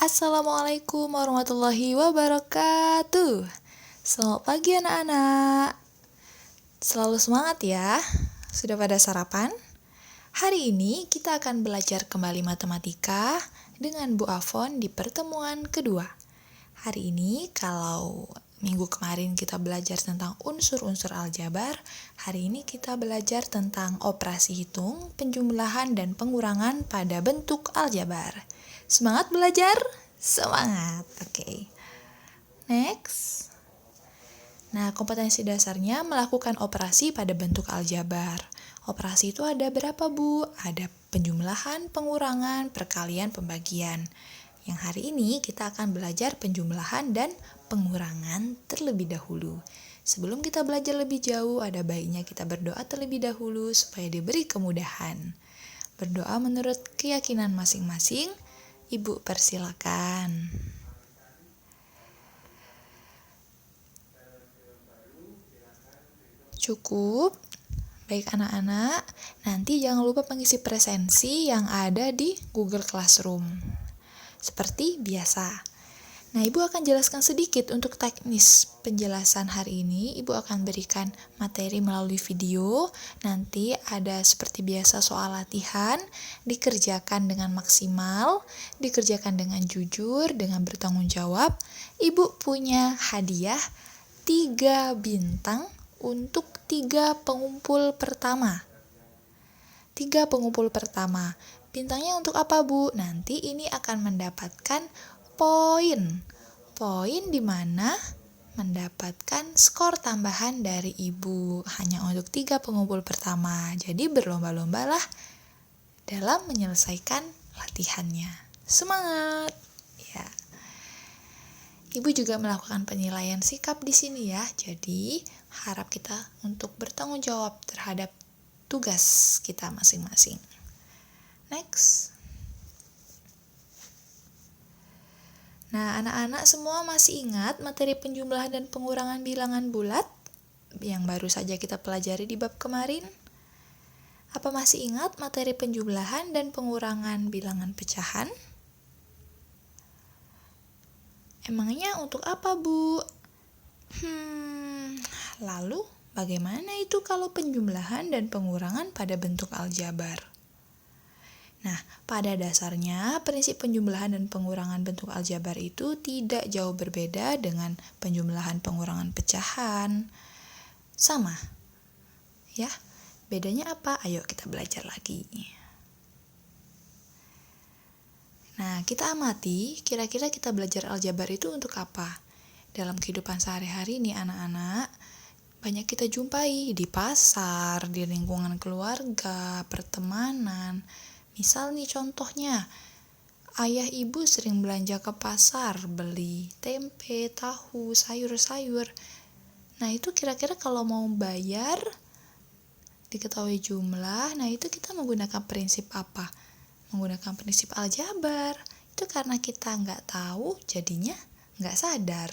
Assalamualaikum warahmatullahi wabarakatuh. Selamat pagi anak-anak. Selalu semangat ya. Sudah pada sarapan? Hari ini kita akan belajar kembali matematika dengan Bu Afon di pertemuan kedua. Hari ini kalau minggu kemarin kita belajar tentang unsur-unsur aljabar, hari ini kita belajar tentang operasi hitung, penjumlahan, dan pengurangan pada bentuk aljabar. Semangat belajar? Semangat! Oke. Next. Nah, kompetensi dasarnya melakukan operasi pada bentuk aljabar. Operasi itu ada berapa, Bu? Ada penjumlahan, pengurangan, perkalian, pembagian. Yang hari ini kita akan belajar penjumlahan dan pengurangan terlebih dahulu. Sebelum kita belajar lebih jauh, ada baiknya kita berdoa terlebih dahulu supaya diberi kemudahan. Berdoa menurut keyakinan masing-masing. Ibu persilakan. Cukup? Baik anak-anak, nanti jangan lupa mengisi presensi yang ada di Google Classroom. Seperti biasa. Nah, Ibu akan jelaskan sedikit untuk teknis penjelasan hari ini. Ibu akan berikan materi melalui video. Nanti ada seperti biasa soal latihan, dikerjakan dengan maksimal, dikerjakan dengan jujur, dengan bertanggung jawab. Ibu punya hadiah 3 bintang untuk 3 pengumpul pertama. 3 pengumpul pertama. Bintangnya untuk apa, Bu? Nanti ini akan mendapatkan poin di mana mendapatkan skor tambahan dari Ibu hanya untuk 3 pengumpul pertama. Jadi berlomba-lombalah dalam menyelesaikan latihannya. Semangat! Ya. Ibu juga melakukan penilaian sikap di sini ya. Jadi harap kita untuk bertanggung jawab terhadap tugas kita masing-masing. Next. Nah, anak-anak semua masih ingat materi penjumlahan dan pengurangan bilangan bulat yang baru saja kita pelajari di bab kemarin? Apa masih ingat materi penjumlahan dan pengurangan bilangan pecahan? Emangnya untuk apa, Bu? Lalu bagaimana itu kalau penjumlahan dan pengurangan pada bentuk aljabar? Nah, pada dasarnya prinsip penjumlahan dan pengurangan bentuk aljabar itu tidak jauh berbeda dengan penjumlahan pengurangan pecahan. Sama. Ya, bedanya apa? Ayo kita belajar lagi. Nah, kita amati kira-kira kita belajar aljabar itu untuk apa? Dalam kehidupan sehari-hari nih anak-anak, banyak kita jumpai di pasar, di lingkungan keluarga, pertemanan. Misal nih contohnya, ayah ibu sering belanja ke pasar, beli tempe, tahu, sayur-sayur. Nah itu kira-kira kalau mau bayar, diketahui jumlah, nah itu kita menggunakan prinsip apa? Menggunakan prinsip aljabar. Itu karena kita nggak tahu, jadinya nggak sadar.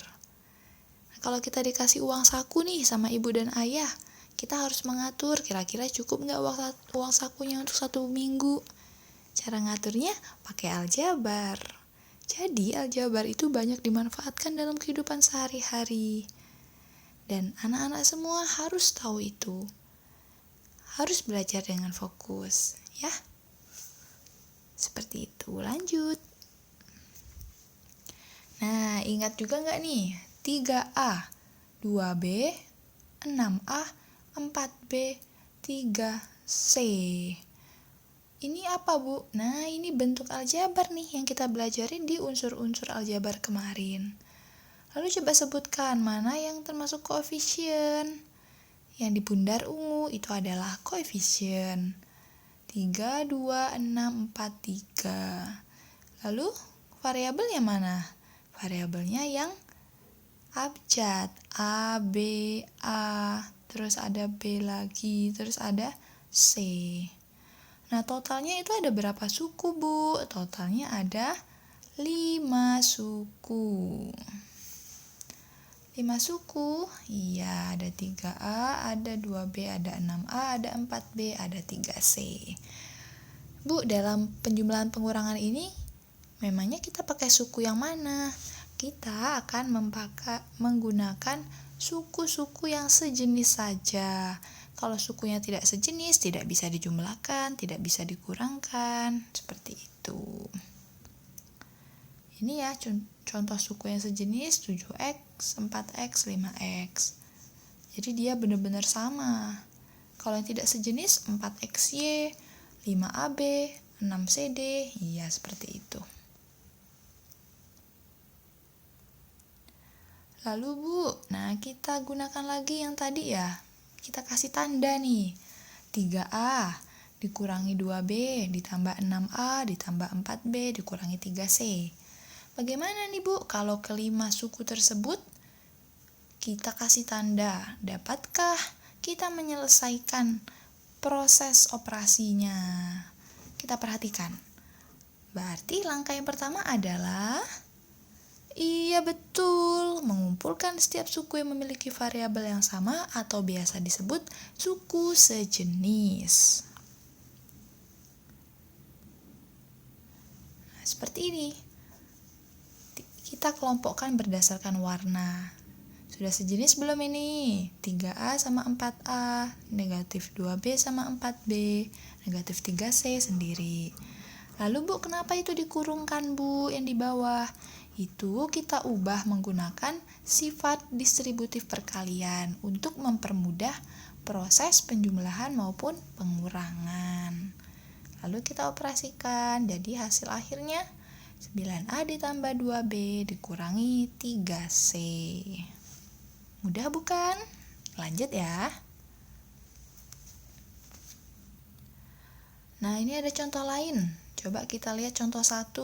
Nah, kalau kita dikasih uang saku nih sama ibu dan ayah, kita harus mengatur kira-kira cukup nggak uang sakunya untuk 1 minggu. Cara ngaturnya pakai aljabar. Jadi aljabar itu banyak dimanfaatkan dalam kehidupan sehari-hari. Dan anak-anak semua harus tahu itu. Harus belajar dengan fokus, ya. Seperti itu. Lanjut. Nah, ingat juga nggak nih? 3A, 2B, 6A, 4B, 3C. Ini apa, Bu? Nah, ini bentuk aljabar nih yang kita belajarin di unsur-unsur aljabar kemarin. Lalu coba sebutkan mana yang termasuk koefisien. Yang di bundar ungu itu adalah koefisien. 3, 2, 6, 4, 3. Lalu variabelnya mana? Variabelnya yang abjad. A, B, A. Terus ada B lagi. Terus ada C. Nah, totalnya itu ada berapa suku, Bu? Totalnya ada 5 suku. 5 suku? Iya, ada 3A, ada 2B, ada 6A, ada 4B, ada 3C. Bu, dalam penjumlahan pengurangan ini Memangnya kita pakai suku yang mana? Kita akan menggunakan suku-suku yang sejenis saja. Kalau sukunya tidak sejenis, tidak bisa dijumlahkan, tidak bisa dikurangkan. Seperti itu. Ini ya contoh suku yang sejenis 7x, 4x, 5x. Jadi dia benar-benar sama. Kalau yang tidak sejenis 4xy, 5ab, 6cd, iya seperti itu. Lalu Bu, nah kita gunakan lagi yang tadi ya. Kita kasih tanda nih. 3A dikurangi 2B ditambah 6A ditambah 4B dikurangi 3C. Bagaimana nih Bu kalau kelima suku tersebut kita kasih tanda? Dapatkah kita menyelesaikan proses operasinya? Kita perhatikan. Berarti langkah yang pertama adalah iya betul, mengumpulkan setiap suku yang memiliki variabel yang sama atau biasa disebut suku sejenis. Nah, seperti ini. Kita kelompokkan berdasarkan warna. Sudah sejenis belum ini? 3A sama 4A, negatif 2B sama 4B, negatif 3C sendiri. Lalu Bu, kenapa itu dikurungkan Bu yang di bawah? Itu kita ubah menggunakan sifat distributif perkalian untuk mempermudah proses penjumlahan maupun pengurangan. Lalu kita operasikan, jadi hasil akhirnya 9A ditambah 2B dikurangi 3C. Mudah bukan? Lanjut ya. Nah, ini ada contoh lain. Coba kita lihat contoh 1.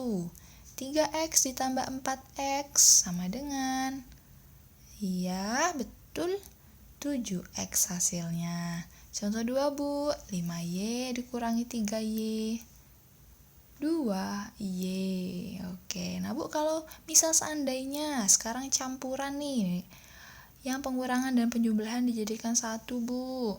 3x ditambah 4x sama dengan, iya betul, 7x hasilnya. Contoh 2 Bu, 5y dikurangi 3y, 2y. Oke, nah Bu, kalau misal seandainya sekarang campuran nih, yang pengurangan dan penjumlahan dijadikan satu Bu.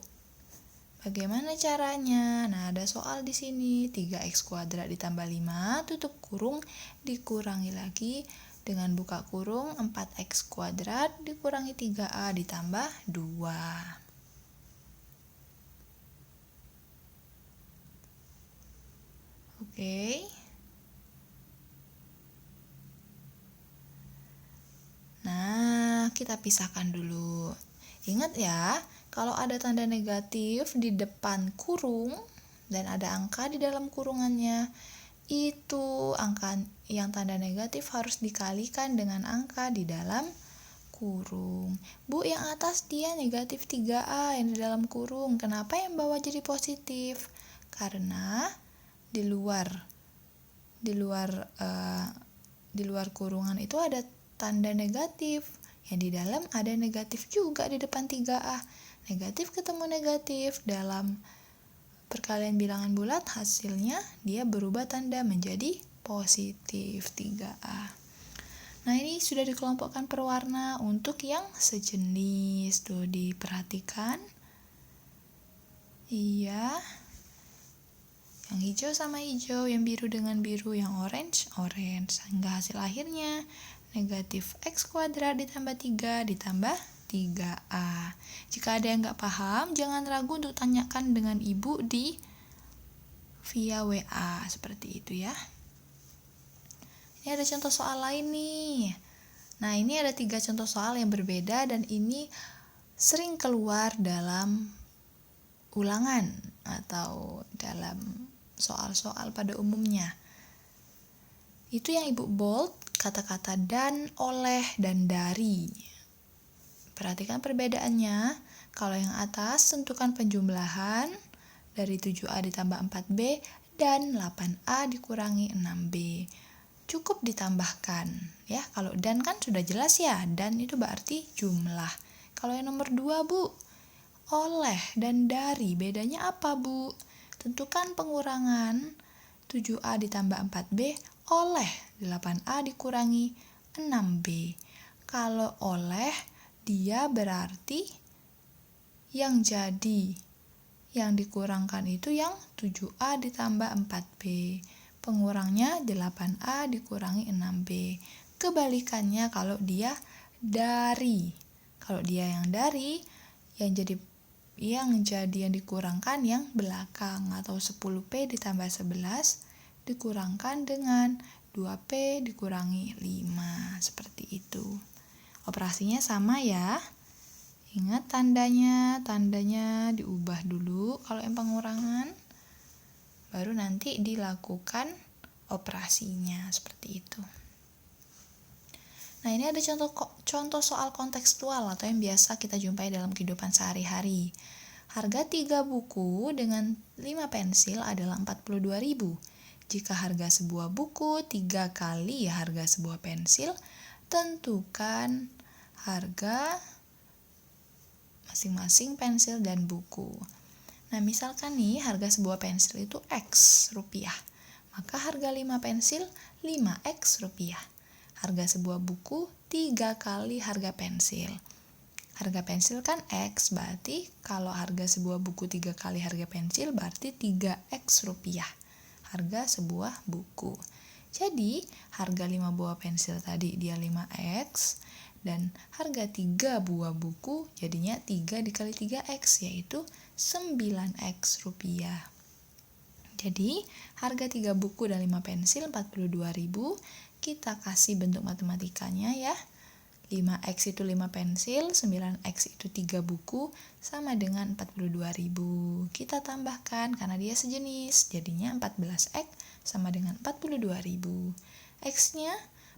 Bagaimana caranya? Nah, ada soal di sini. 3x kuadrat ditambah 5 tutup kurung dikurangi lagi dengan buka kurung 4x kuadrat dikurangi 3a ditambah 2. Oke. Nah, kita pisahkan dulu. Ingat ya, kalau ada tanda negatif di depan kurung dan ada angka di dalam kurungannya, itu angka yang tanda negatif harus dikalikan dengan angka di dalam kurung. Bu, yang atas dia negatif 3A yang di dalam kurung. Kenapa yang bawah jadi positif? Karena di luar kurungan itu ada tanda negatif. Yang di dalam ada negatif juga di depan 3A. Negatif ketemu negatif dalam perkalian bilangan bulat, hasilnya dia berubah tanda menjadi positif 3A. Nah, ini sudah dikelompokkan per warna untuk yang sejenis. Tuh, diperhatikan. Iya. Yang hijau sama hijau, yang biru dengan biru, yang orange. Sehingga hasil akhirnya negatif x kuadrat ditambah 3 ditambah 3a. Jika ada yang nggak paham, jangan ragu untuk tanyakan dengan ibu via WA, seperti itu ya. Ini ada contoh soal lain nih. Nah, ini ada 3 contoh soal yang berbeda dan ini sering keluar dalam ulangan atau dalam soal-soal pada umumnya. Itu yang ibu bold, kata-kata dan, oleh, dan dari. Perhatikan perbedaannya. Kalau yang atas tentukan penjumlahan dari 7A ditambah 4B dan 8A dikurangi 6B. Cukup ditambahkan ya. Kalau dan kan sudah jelas ya, dan itu berarti jumlah. Kalau yang nomor 2 Bu, oleh dan dari, bedanya apa Bu? Tentukan pengurangan 7A ditambah 4B oleh 8A dikurangi 6B. Kalau oleh, dia berarti yang jadi, yang dikurangkan itu yang 7A ditambah 4B. pengurangnya 8A dikurangi 6B. Kebalikannya kalau dia dari. Kalau dia yang dari, yang jadi yang dikurangkan yang belakang, atau 10P ditambah 11 dikurangkan dengan 2P dikurangi 5. Seperti itu. Operasinya sama ya. Ingat tandanya diubah dulu kalau yang pengurangan, baru nanti dilakukan operasinya seperti itu. Nah, ini ada contoh soal kontekstual atau yang biasa kita jumpai dalam kehidupan sehari-hari. Harga 3 buku dengan 5 pensil adalah 42.000. Jika harga sebuah buku 3 kali harga sebuah pensil, tentukan harga masing-masing pensil dan buku. Nah, misalkan nih harga sebuah pensil itu X rupiah, maka harga 5 pensil 5X rupiah. Harga sebuah buku 3 kali harga pensil. Harga pensil kan X, berarti kalau harga sebuah buku 3 kali harga pensil berarti 3X rupiah. Harga sebuah buku. Jadi, harga 5 buah pensil tadi dia 5X, dan harga 3 buah buku jadinya 3 dikali 3X, yaitu 9X rupiah. Jadi, harga 3 buku dan 5 pensil 42.000. Kita kasih bentuk matematikanya ya. 5X itu 5 pensil, 9X itu 3 buku, sama dengan 42.000. Kita tambahkan karena dia sejenis, jadinya 14X sama dengan 42.000. X-nya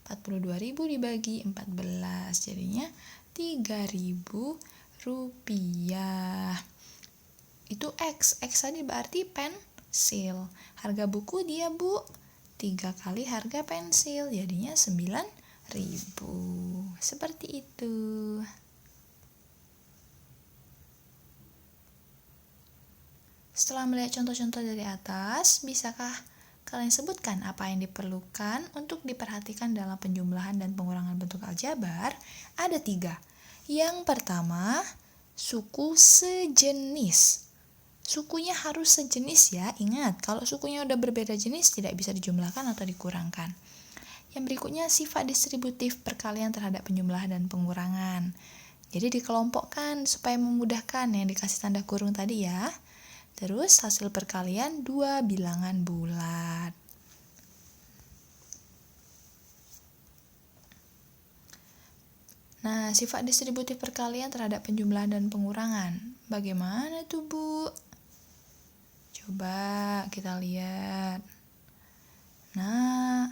42.000 dibagi 14, jadinya 3.000 rupiah. Itu X tadi berarti pensil. Harga buku dia Bu 3 kali harga pensil, jadinya 9.000. Seperti itu. Setelah melihat contoh-contoh dari atas, bisakah kalian sebutkan apa yang diperlukan untuk diperhatikan dalam penjumlahan dan pengurangan bentuk aljabar? Ada 3. Yang pertama, suku sejenis. Sukunya harus sejenis ya. Ingat, kalau sukunya udah berbeda jenis tidak bisa dijumlahkan atau dikurangkan. Yang berikutnya, sifat distributif perkalian terhadap penjumlahan dan pengurangan. Jadi dikelompokkan supaya memudahkan yang dikasih tanda kurung tadi ya. Terus hasil perkalian 2 bilangan bulat. Nah, sifat distributif perkalian terhadap penjumlahan dan pengurangan. Bagaimana tuh Bu? Coba kita lihat. Nah,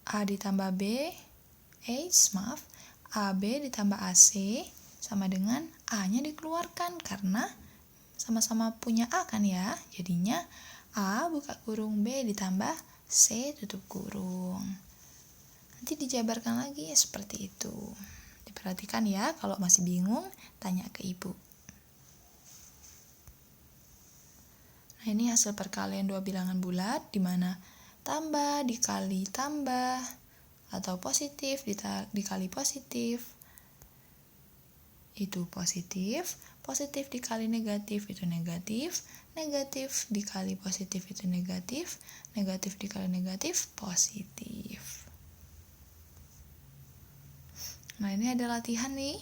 A ditambah B, AB ditambah AC sama dengan A-nya dikeluarkan karena sama-sama punya A kan ya. Jadinya A buka kurung B ditambah C tutup kurung. Nanti dijabarkan lagi ya seperti itu. Diperhatikan ya, kalau masih bingung tanya ke ibu. Nah, ini hasil perkalian 2 bilangan bulat di mana tambah dikali tambah atau positif dikali positif itu positif, positif dikali negatif itu negatif, negatif dikali positif itu negatif, negatif dikali negatif positif. Nah, ini ada latihan nih.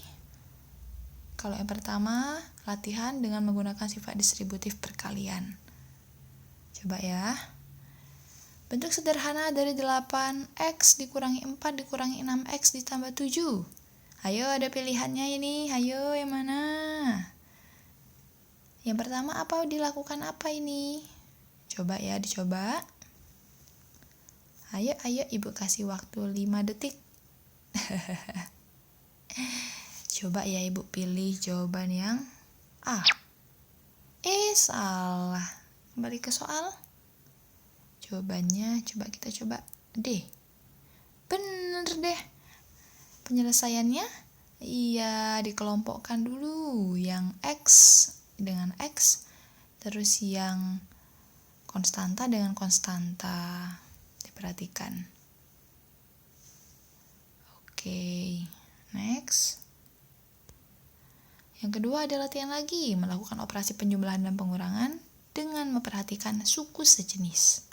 Kalau yang pertama, latihan dengan menggunakan sifat distributif perkalian. Coba ya. Bentuk sederhana dari 8X dikurangi 4 dikurangi 6X ditambah 7. Ayo, ada pilihannya ini. Ayo, yang mana? Yang pertama apa dilakukan apa ini? Coba ya, dicoba. Ayo, ibu kasih waktu 5 detik. Coba ya ibu pilih jawaban yang A. Salah. Kembali ke soal. Jawabannya kita coba D. Bener deh. Penyelesaiannya iya, dikelompokkan dulu yang X dengan X, terus yang konstanta dengan konstanta. Diperhatikan. Oke, next. Yang kedua ada latihan lagi, melakukan operasi penjumlahan dan pengurangan dengan memperhatikan suku sejenis.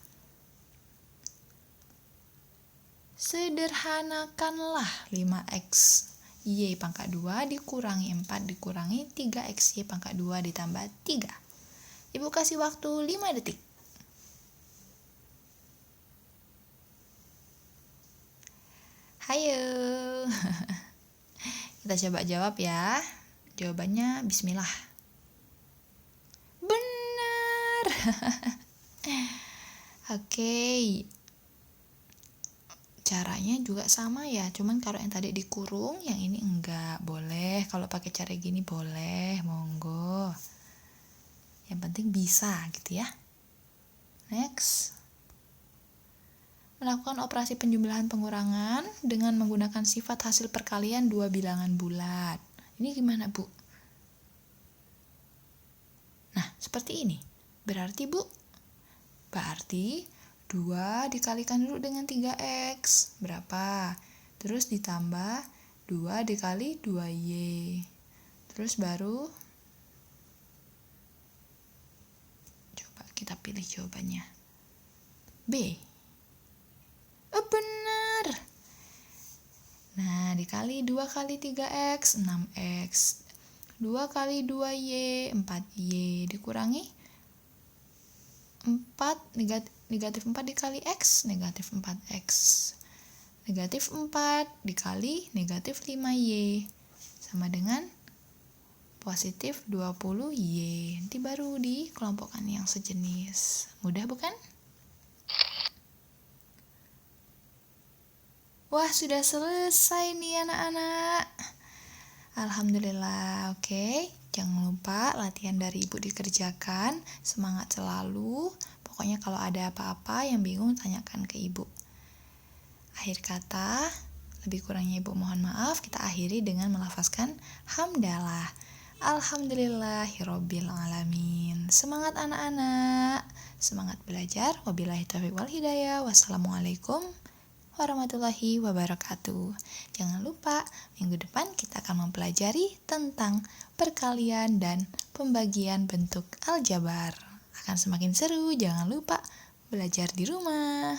Sederhanakanlah 5x y pangkat 2 dikurangi 4 dikurangi 3x y pangkat 2 ditambah 3. Ibu kasih waktu 5 detik. Hayo. Kita coba jawab ya. Jawabannya bismillah. Benar. Oke. Caranya juga sama ya, cuman kalau yang tadi dikurung, yang ini enggak. Boleh, kalau pakai cara gini boleh, monggo. Yang penting bisa gitu ya. Next. Melakukan operasi penjumlahan pengurangan dengan menggunakan sifat hasil perkalian dua bilangan bulat. Ini gimana, Bu? Nah, seperti ini. Berarti 2 dikalikan dulu dengan 3x. Berapa? Terus ditambah 2 dikali 2y. Terus baru coba kita pilih jawabannya. B. Benar. Nah, dikali 2 kali 3x, 6x. 2 kali 2y, 4y. Dikurangi 4, negatif 4 dikali x, negatif 4x. Negatif 4 dikali negatif 5y. Sama dengan positif 20y. Nanti baru dikelompokkan yang sejenis. Mudah bukan? Wah, sudah selesai nih anak-anak. Alhamdulillah, oke. Jangan lupa latihan dari ibu dikerjakan. Semangat selalu. Pokoknya kalau ada apa-apa yang bingung, tanyakan ke ibu. Akhir kata, lebih kurangnya ibu mohon maaf. Kita akhiri dengan melafazkan hamdalah. Alhamdulillahirabbil alamin. Semangat anak-anak. Semangat belajar. Wabillahi taufiq wal hidayah. Wassalamualaikum warahmatullahi wabarakatuh. Jangan lupa, minggu depan kita akan mempelajari tentang perkalian dan pembagian bentuk aljabar. Akan semakin seru, jangan lupa belajar di rumah.